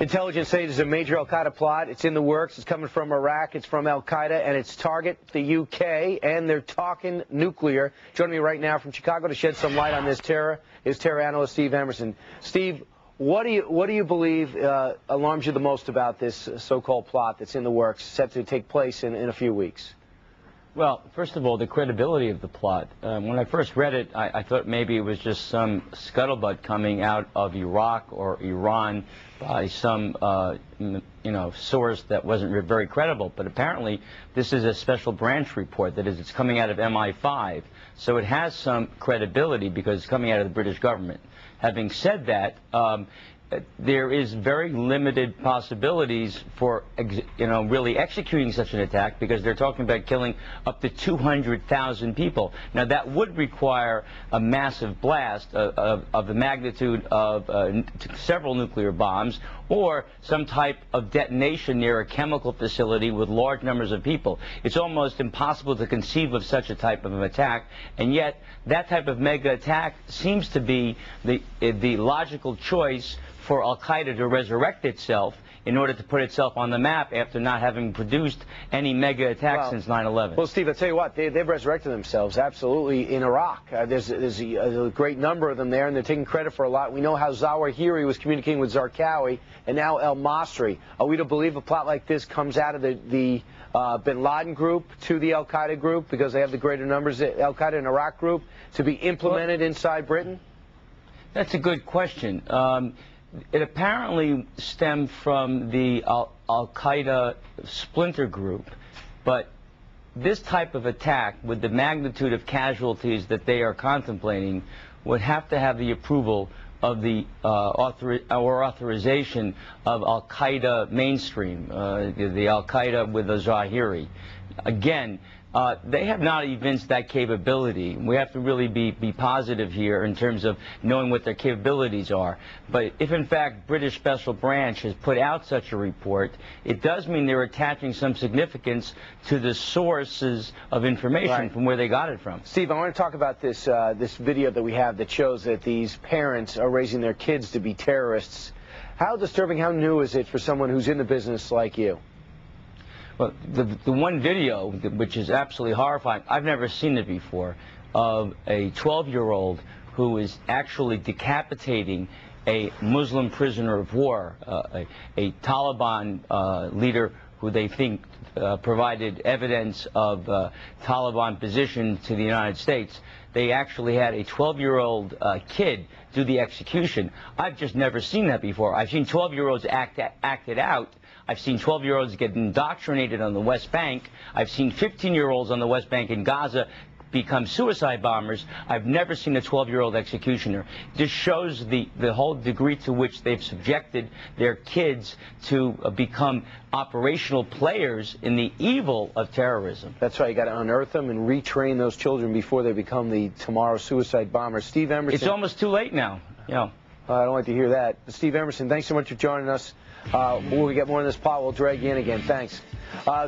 Intelligence say there's a major al-Qaeda plot. It's in the works. It's coming from Iraq. It's from al-Qaeda, and its target, the UK, and they're talking nuclear. Joining me right now from Chicago to shed some light on this terror is terror analyst Steve Emerson. Steve, what do you believe alarms you the most about this so-called plot that's in the works, set to take place in a few weeks? Well, first of all, the credibility of the plot. When I first read it, I thought maybe it was just some scuttlebutt coming out of Iraq or Iran by some, source that wasn't very credible. But apparently, this is a special branch report. That is, it's coming out of MI5. So it has some credibility because it's coming out of the British government. Having said that, there is very limited possibilities for, really executing such an attack, because they're talking about killing up to 200,000 people. Now, that would require a massive blast of the magnitude of several nuclear bombs, or some type of detonation near a chemical facility with large numbers of people. It's almost impossible to conceive of such a type of an attack, and yet that type of mega attack seems to be the logical choice for al-Qaeda to resurrect itself in order to put itself on the map after not having produced any mega attack since 9/11. Well, Steve, I'll tell you what, they've resurrected themselves, absolutely, in Iraq. There's a great number of them there, and they're taking credit for a lot. We know how Zawahiri was communicating with Zarqawi, and now el-Masri. Are we to believe a plot like this comes out of the bin Laden group to the al-Qaeda group, because they have the greater numbers, al-Qaeda and Iraq group, to be implemented inside Britain? That's a good question. It apparently stemmed from the al-Qaeda splinter group, but this type of attack, with the magnitude of casualties that they are contemplating, would have to have the approval of the authorization of al-Qaeda mainstream, the al-Qaeda with the Zawahiri. Again, they have not evinced that capability. We have to really be positive here in terms of knowing what their capabilities are. But if, in fact, British Special Branch has put out such a report, it does mean they're attaching some significance to the sources of information from where they got it from. Steve, I want to talk about this video that we have that shows that these parents are raising their kids to be terrorists. How disturbing, how new is it for someone who's in the business like you? Well, the one video, which is absolutely horrifying, I've never seen it before, of a 12-year-old who is actually decapitating a Muslim prisoner of war, a Taliban leader who they think provided evidence of Taliban position to the United States. They actually had a 12-year-old kid do the execution. I've just never seen that before. I've seen 12-year-olds acted out. I've seen 12-year-olds get indoctrinated on the West Bank. I've seen 15-year-olds on the West Bank in Gaza become suicide bombers. I've never seen a 12-year-old executioner. This shows the whole degree to which they've subjected their kids to become operational players in the evil of terrorism. That's right. You got to unearth them and retrain those children before they become the tomorrow suicide bombers. Steve Emerson. It's almost too late now. I don't like to hear that. Steve Emerson, thanks so much for joining us. When we get more on this plot, we'll drag you in again. Thanks.